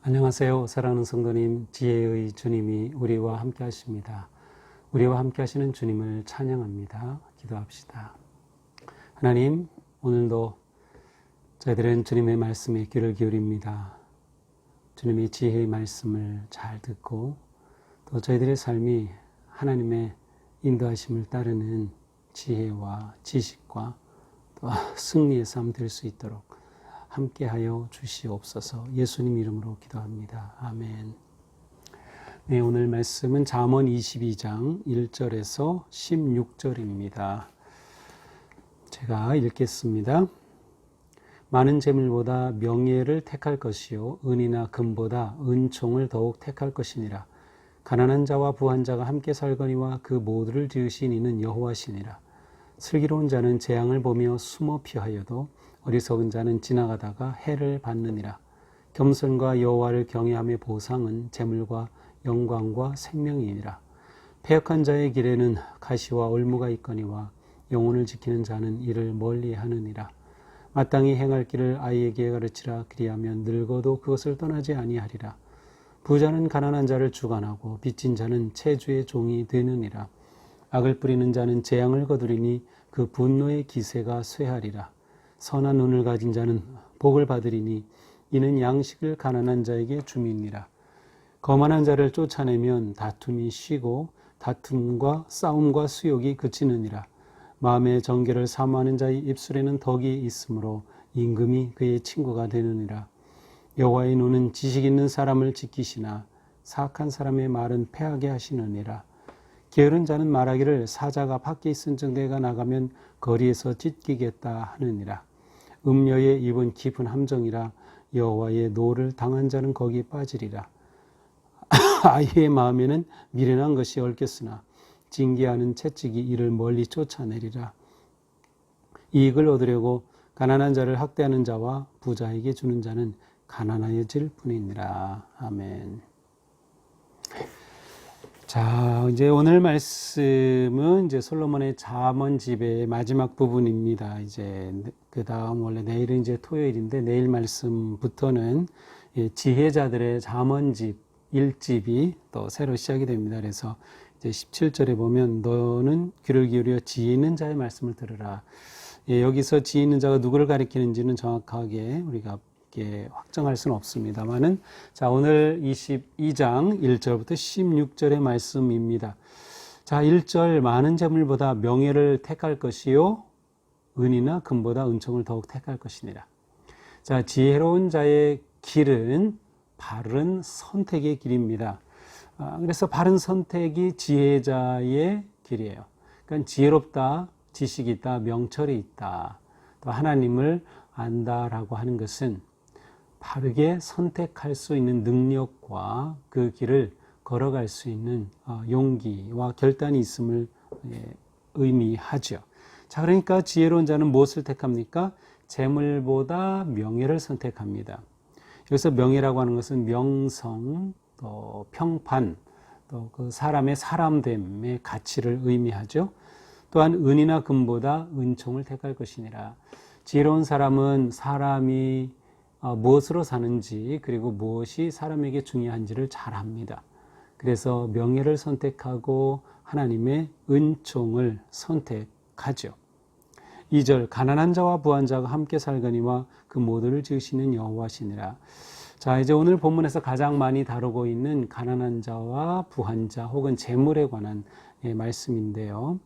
안녕하세요. 사랑하는 성도님, 지혜의 주님이 우리와 함께 하십니다. 우리와 함께 하시는 주님을 찬양합니다. 기도합시다. 하나님, 오늘도 저희들은 주님의 말씀에 귀를 기울입니다. 주님의 지혜의 말씀을 잘 듣고 또 저희들의 삶이 하나님의 인도하심을 따르는 지혜와 지식과 또 승리의 삶 될 수 있도록 함께하여 주시옵소서. 예수님 이름으로 기도합니다. 아멘. 네, 오늘 말씀은 잠언 22장 1절에서 16절입니다. 제가 읽겠습니다. 많은 재물보다 명예를 택할 것이요 은이나 금보다 은총을 더욱 택할 것이니라. 가난한 자와 부한 자가 함께 살거니와 그 모두를 지으신 이는 여호와시니라. 슬기로운 자는 재앙을 보며 숨어 피하여도 어리석은 자는 지나가다가 해를 받느니라. 겸손과 여호와를 경외함의 보상은 재물과 영광과 생명이니라. 패역한 자의 길에는 가시와 올무가 있거니와 영혼을 지키는 자는 이를 멀리하느니라. 마땅히 행할 길을 아이에게 가르치라. 그리하면 늙어도 그것을 떠나지 아니하리라. 부자는 가난한 자를 주관하고 빚진 자는 채주의 종이 되느니라. 악을 뿌리는 자는 재앙을 거두리니 그 분노의 기세가 쇠하리라. 선한 눈을 가진 자는 복을 받으리니 이는 양식을 가난한 자에게 줌이니라. 거만한 자를 쫓아내면 다툼이 쉬고 다툼과 싸움과 수욕이 그치느니라. 마음의 정결을 사모하는 자의 입술에는 덕이 있으므로 임금이 그의 친구가 되느니라. 여호와의 눈은 지식 있는 사람을 지키시나 사악한 사람의 말은 패하게 하시느니라. 게으른 자는 말하기를 사자가 밖에 있은 즉 내가 나가면 거리에서 찢기겠다 하느니라. 음녀의 입은 깊은 함정이라. 여호와의 노를 당한 자는 거기 빠지리라. 아이의 마음에는 미련한 것이 얽혔으나 징계하는 채찍이 이를 멀리 쫓아내리라. 이익을 얻으려고 가난한 자를 학대하는 자와 부자에게 주는 자는 가난하여질 뿐이니라. 아멘. 자, 이제 오늘 말씀은 이제 솔로몬의 잠언집의 마지막 부분입니다. 이제 그 다음 원래 내일은 이제 토요일인데 내일 말씀부터는 지혜자들의 잠언집 1집이 또 새로 시작이 됩니다. 그래서 이제 17절에 보면 너는 귀를 기울여 지혜 있는 자의 말씀을 들으라. 여기서 지혜 있는 자가 누구를 가리키는지는 정확하게 우리가 확정할 수는 없습니다만은 자, 오늘 22장 1절부터 16절의 말씀입니다. 자, 1절 많은 재물보다 명예를 택할 것이요 은이나 금보다 은총을 더욱 택할 것이니라. 자, 지혜로운 자의 길은 바른 선택의 길입니다. 그래서 바른 선택이 지혜자의 길이에요. 그러니까 지혜롭다, 지식이 있다, 명철이 있다, 또 하나님을 안다라고 하는 것은 바르게 선택할 수 있는 능력과 그 길을 걸어갈 수 있는 용기와 결단이 있음을 의미하죠. 자, 그러니까 지혜로운 자는 무엇을 택합니까? 재물보다 명예를 선택합니다. 여기서 명예라고 하는 것은 명성, 또 평판, 또 그 사람의 사람됨의 가치를 의미하죠. 또한 은이나 금보다 은총을 택할 것이니라. 지혜로운 사람은 사람이 무엇으로 사는지 그리고 무엇이 사람에게 중요한지를 잘 압니다. 그래서 명예를 선택하고 하나님의 은총을 선택하죠. 2절 가난한 자와 부한 자가 함께 살거니와 그 모두를 지으시는 여호와시니라. 자, 이제 오늘 본문에서 가장 많이 다루고 있는 가난한 자와 부한 자 혹은 재물에 관한 말씀인데요.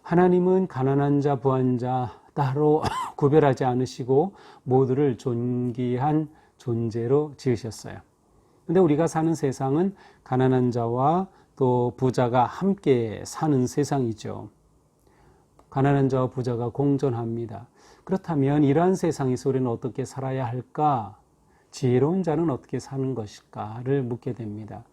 하나님은 가난한 자, 부한 자 따로 구별하지 않으시고 모두를 존귀한 존재로 지으셨어요. 그런데 우리가 사는 세상은 가난한 자와 또 부자가 함께 사는 세상이죠. 가난한 자와 부자가 공존합니다. 그렇다면 이러한 세상에서 우리는 어떻게 살아야 할까? 지혜로운 자는 어떻게 사는 것일까를 묻게 됩니다.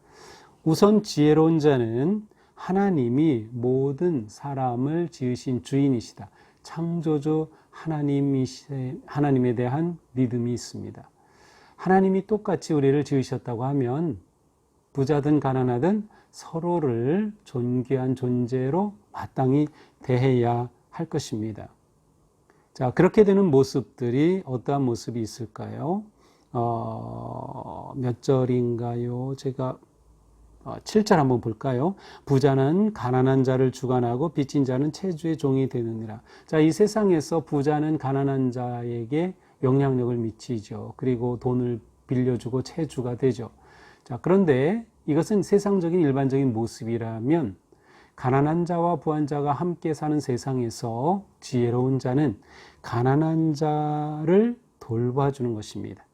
우선 지혜로운 자는 하나님이 모든 사람을 지으신 주인이시다. 창조주 하나님에 대한 믿음이 있습니다. 하나님이 똑같이 우리를 지으셨다고 하면 부자든 가난하든 서로를 존귀한 존재로 마땅히 대해야 할 것입니다. 자, 그렇게 되는 모습들이 어떠한 모습이 있을까요? 몇 절인가요? 제가 7절 한번 볼까요? 부자는 가난한 자를 주관하고 빚진 자는 채주의 종이 되느니라. 자, 이 세상에서 부자는 가난한 자에게 영향력을 미치죠. 그리고 돈을 빌려주고 채주가 되죠. 자, 그런데 이것은 세상적인 일반적인 모습이라면 가난한 자와 부한 자가 함께 사는 세상에서 지혜로운 자는 가난한 자를 돌봐주는 것입니다.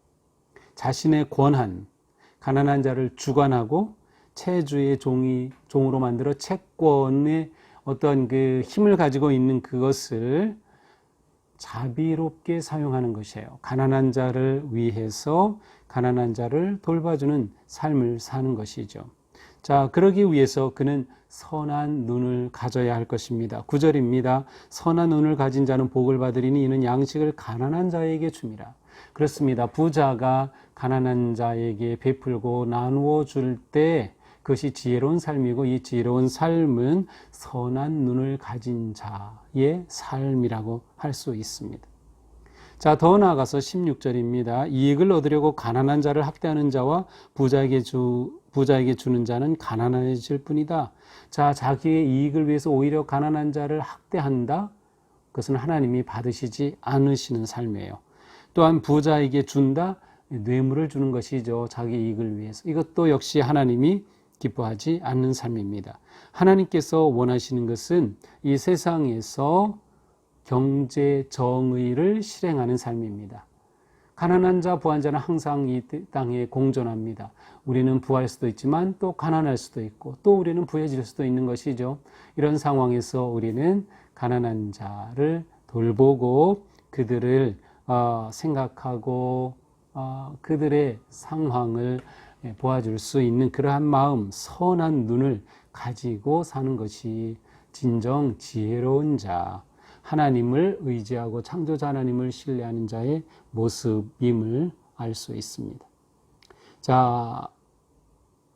자신의 권한, 가난한 자를 주관하고 채주의 종으로 만들어 채권의 어떤 그 힘을 가지고 있는 그것을 자비롭게 사용하는 것이에요. 가난한 자를 위해서 가난한 자를 돌봐주는 삶을 사는 것이죠. 자, 그러기 위해서 그는 선한 눈을 가져야 할 것입니다. 9절입니다. 선한 눈을 가진 자는 복을 받으리니 이는 양식을 가난한 자에게 줍니다. 그렇습니다. 부자가 가난한 자에게 베풀고 나누어 줄 때 그것이 지혜로운 삶이고, 이 지혜로운 삶은 선한 눈을 가진 자의 삶이라고 할 수 있습니다. 자, 더 나아가서 16절입니다. 이익을 얻으려고 가난한 자를 학대하는 자와 부자에게 주는 자는 가난해질 뿐이다. 자, 자기의 이익을 위해서 오히려 가난한 자를 학대한다? 그것은 하나님이 받으시지 않으시는 삶이에요. 또한 부자에게 준다? 뇌물을 주는 것이죠. 자기 이익을 위해서. 이것도 역시 하나님이 기뻐하지 않는 삶입니다. 하나님께서 원하시는 것은 이 세상에서 경제 정의를 실행하는 삶입니다. 가난한 자, 부한 자는 항상 이 땅에 공존합니다. 우리는 부할 수도 있지만 또 가난할 수도 있고, 또 우리는 부해질 수도 있는 것이죠. 이런 상황에서 우리는 가난한 자를 돌보고 그들을 생각하고 그들의 상황을 보아줄 수 있는 그러한 마음, 선한 눈을 가지고 사는 것이 진정 지혜로운 자, 하나님을 의지하고 창조자 하나님을 신뢰하는 자의 모습임을 알 수 있습니다. 자,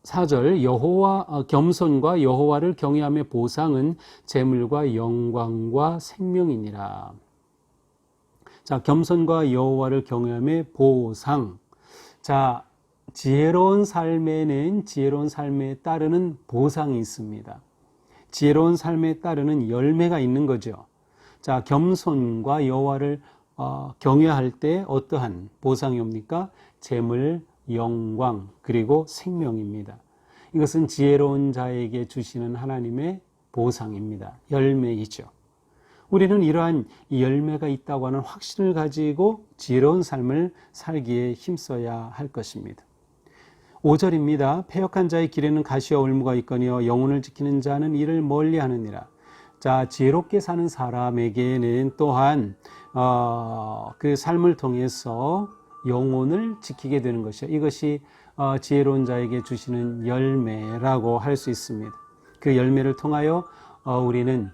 4절, 겸손과 여호와를 경외함의 보상은 재물과 영광과 생명이니라. 자, 겸손과 여호와를 경외함의 보상. 자, 지혜로운 삶에는 지혜로운 삶에 따르는 보상이 있습니다. 지혜로운 삶에 따르는 열매가 있는 거죠. 자, 겸손과 여호와를 경외할 때 어떠한 보상이 옵니까? 재물, 영광, 그리고 생명입니다. 이것은 지혜로운 자에게 주시는 하나님의 보상입니다. 열매이죠. 우리는 이러한 열매가 있다고 하는 확신을 가지고 지혜로운 삶을 살기에 힘써야 할 것입니다. 5절입니다. 패역한 자의 길에는 가시와 올무가 있거니와 영혼을 지키는 자는 이를 멀리하느니라. 자, 지혜롭게 사는 사람에게는 또한 그 삶을 통해서 영혼을 지키게 되는 것이요. 이것이 지혜로운 자에게 주시는 열매라고 할 수 있습니다. 그 열매를 통하여 우리는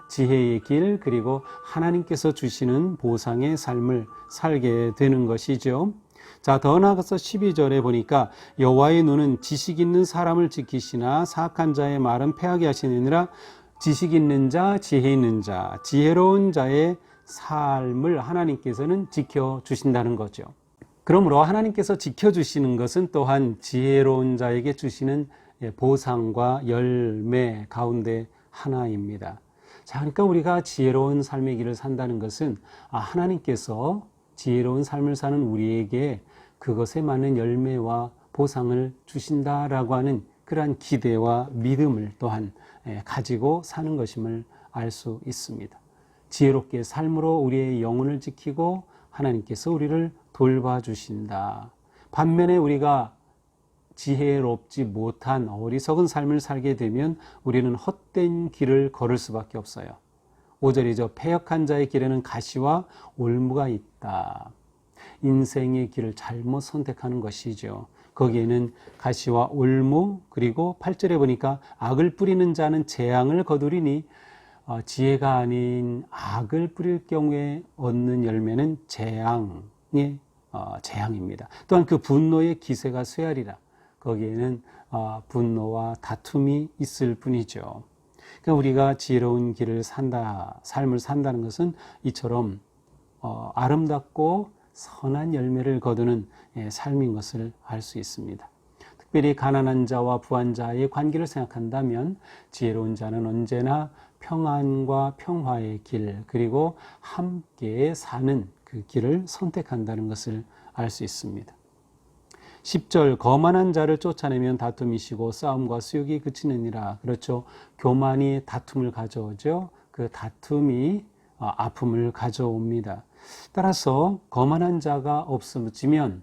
지혜의 길, 그리고 하나님께서 주시는 보상의 삶을 살게 되는 것이죠. 자, 더 나아가서 12절에 보니까 여호와의 눈은 지식 있는 사람을 지키시나 사악한 자의 말은 패하게 하시느니라. 지식 있는 자, 지혜 있는 자, 지혜로운 자의 삶을 하나님께서는 지켜주신다는 거죠. 그러므로 하나님께서 지켜주시는 것은 또한 지혜로운 자에게 주시는 보상과 열매 가운데 하나입니다. 자, 그러니까 우리가 지혜로운 삶의 길을 산다는 것은 하나님께서 지혜로운 삶을 사는 우리에게 그것에 맞는 열매와 보상을 주신다라고 하는 그러한 기대와 믿음을 또한 가지고 사는 것임을 알 수 있습니다. 지혜롭게 삶으로 우리의 영혼을 지키고 하나님께서 우리를 돌봐주신다. 반면에 우리가 지혜롭지 못한 어리석은 삶을 살게 되면 우리는 헛된 길을 걸을 수밖에 없어요. 5절이죠. 패역한 자의 길에는 가시와 올무가 있다. 인생의 길을 잘못 선택하는 것이죠. 거기에는 가시와 올무, 그리고 8절에 보니까 악을 뿌리는 자는 재앙을 거두리니 지혜가 아닌 악을 뿌릴 경우에 얻는 열매는 재앙입니다. 또한 그 분노의 기세가 쇠하리라. 거기에는 분노와 다툼이 있을 뿐이죠. 그러니까 우리가 지혜로운 길을 삶을 산다는 것은 이처럼 아름답고 선한 열매를 거두는 삶인 것을 알 수 있습니다. 특별히 가난한 자와 부한 자의 관계를 생각한다면 지혜로운 자는 언제나 평안과 평화의 길, 그리고 함께 사는 그 길을 선택한다는 것을 알 수 있습니다. 10절, 거만한 자를 쫓아내면 다툼이시고 싸움과 수욕이 그치느니라. 그렇죠. 교만이 다툼을 가져오죠. 그 다툼이 아픔을 가져옵니다. 따라서 거만한 자가 없어지면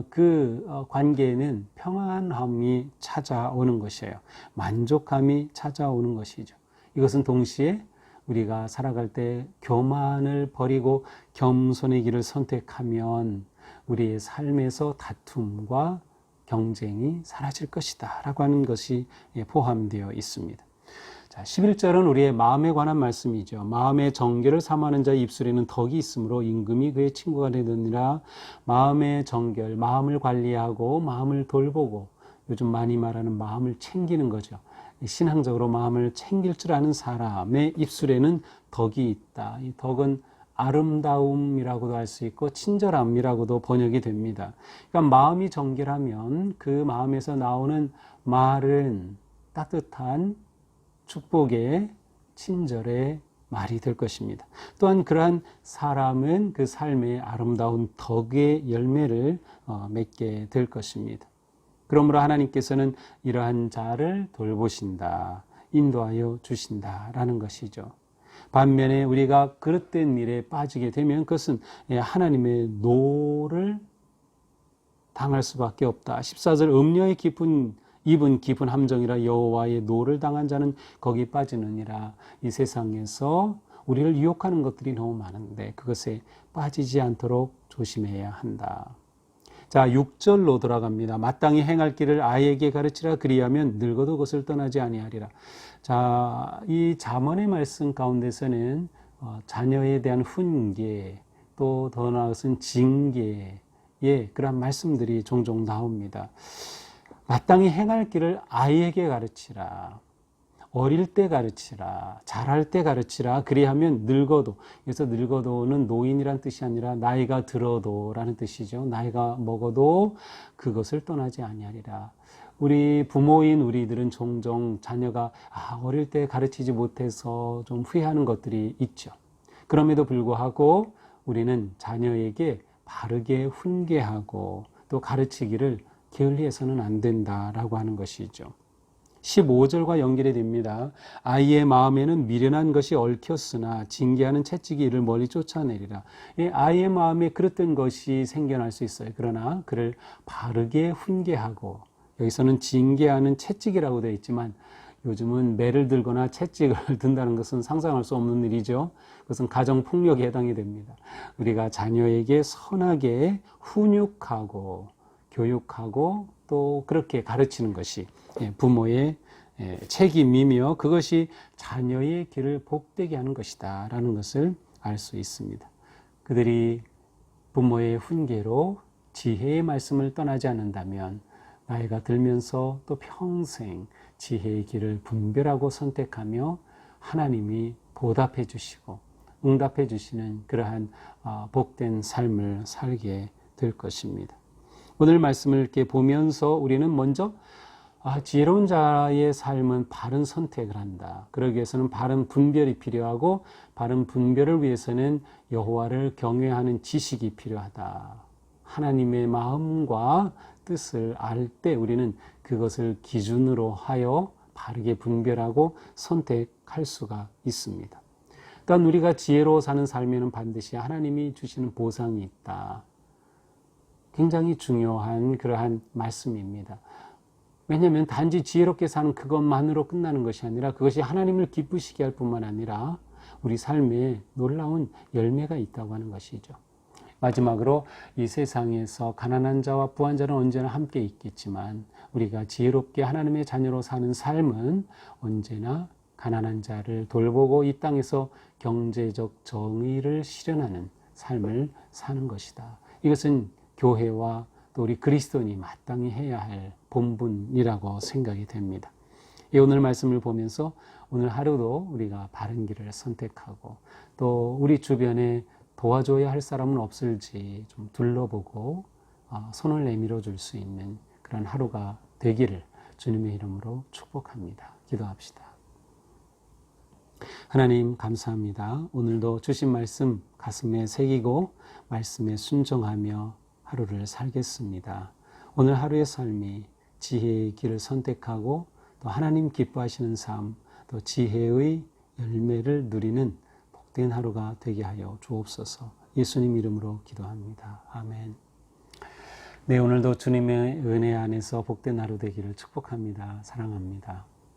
그 관계에는 평안함이 찾아오는 것이에요. 만족함이 찾아오는 것이죠. 이것은 동시에 우리가 살아갈 때 교만을 버리고 겸손의 길을 선택하면 우리의 삶에서 다툼과 경쟁이 사라질 것이다 라고 하는 것이 포함되어 있습니다. 자, 11절은 우리의 마음에 관한 말씀이죠. 마음의 정결을 삼하는 자의 입술에는 덕이 있으므로 임금이 그의 친구가 되느니라. 마음의 정결, 마음을 관리하고 마음을 돌보고, 요즘 많이 말하는 마음을 챙기는 거죠. 신앙적으로 마음을 챙길 줄 아는 사람의 입술에는 덕이 있다. 이 덕은 아름다움이라고도 할 수 있고 친절함이라고도 번역이 됩니다. 그러니까 마음이 정결하면 그 마음에서 나오는 말은 따뜻한 축복의 친절의 말이 될 것입니다. 또한 그러한 사람은 그 삶의 아름다운 덕의 열매를 맺게 될 것입니다. 그러므로 하나님께서는 이러한 자를 돌보신다, 인도하여 주신다라는 것이죠. 반면에 우리가 그릇된 일에 빠지게 되면 그것은 하나님의 노를 당할 수밖에 없다. 14절, 음녀의 입은 깊은 함정이라 여호와의 노를 당한 자는 거기 빠지느니라. 이 세상에서 우리를 유혹하는 것들이 너무 많은데 그것에 빠지지 않도록 조심해야 한다. 자, 6절로 돌아갑니다. 마땅히 행할 길을 아이에게 가르치라. 그리하면 늙어도 그것을 떠나지 아니하리라. 자, 이 잠언의 말씀 가운데서는 자녀에 대한 훈계, 또 더 나아가서는 징계의 그런 말씀들이 종종 나옵니다. 마땅히 행할 길을 아이에게 가르치라. 어릴 때 가르치라. 잘할 때 가르치라. 그리하면 늙어도, 그래서 늙어도는 노인이란 뜻이 아니라 나이가 들어도라는 뜻이죠. 나이가 먹어도 그것을 떠나지 아니하리라. 우리 부모인 우리들은 종종 자녀가 어릴 때 가르치지 못해서 좀 후회하는 것들이 있죠. 그럼에도 불구하고 우리는 자녀에게 바르게 훈계하고 또 가르치기를 게을리해서는 안 된다라고 하는 것이죠. 15절과 연결이 됩니다. 아이의 마음에는 미련한 것이 얽혔으나 징계하는 채찍이 이를 멀리 쫓아내리라. 아이의 마음에 그릇된 것이 생겨날 수 있어요. 그러나 그를 바르게 훈계하고, 여기서는 징계하는 채찍이라고 되어 있지만 요즘은 매를 들거나 채찍을 든다는 것은 상상할 수 없는 일이죠. 그것은 가정폭력에 해당이 됩니다. 우리가 자녀에게 선하게 훈육하고 교육하고 또 그렇게 가르치는 것이 부모의 책임이며 그것이 자녀의 길을 복되게 하는 것이다 라는 것을 알 수 있습니다. 그들이 부모의 훈계로 지혜의 말씀을 떠나지 않는다면 나이가 들면서 또 평생 지혜의 길을 분별하고 선택하며 하나님이 보답해 주시고 응답해 주시는 그러한 복된 삶을 살게 될 것입니다. 오늘 말씀을 이렇게 보면서 우리는 먼저 지혜로운 자의 삶은 바른 선택을 한다. 그러기 위해서는 바른 분별이 필요하고 바른 분별을 위해서는 여호와를 경외하는 지식이 필요하다. 하나님의 마음과 뜻을 알 때 우리는 그것을 기준으로 하여 바르게 분별하고 선택할 수가 있습니다. 또한 우리가 지혜로 사는 삶에는 반드시 하나님이 주시는 보상이 있다. 굉장히 중요한 그러한 말씀입니다. 왜냐하면 단지 지혜롭게 사는 그것만으로 끝나는 것이 아니라 그것이 하나님을 기쁘시게 할 뿐만 아니라 우리 삶에 놀라운 열매가 있다고 하는 것이죠. 마지막으로 이 세상에서 가난한 자와 부한 자는 언제나 함께 있겠지만 우리가 지혜롭게 하나님의 자녀로 사는 삶은 언제나 가난한 자를 돌보고 이 땅에서 경제적 정의를 실현하는 삶을 사는 것이다. 이것은 교회와 또 우리 그리스도인이 마땅히 해야 할 본분이라고 생각이 됩니다. 오늘 말씀을 보면서 오늘 하루도 우리가 바른 길을 선택하고 또 우리 주변에 도와줘야 할 사람은 없을지 좀 둘러보고 손을 내밀어 줄 수 있는 그런 하루가 되기를 주님의 이름으로 축복합니다. 기도합시다. 하나님 감사합니다. 오늘도 주신 말씀 가슴에 새기고 말씀에 순종하며 하루를 살겠습니다. 오늘 하루의 삶이 지혜의 길을 선택하고 또 하나님 기뻐하시는 삶, 또 지혜의 열매를 누리는 복된 하루가 되게 하여 주옵소서. 예수님 이름으로 기도합니다. 아멘. 네, 오늘도 주님의 은혜 안에서 복된 하루 되기를 축복합니다. 사랑합니다.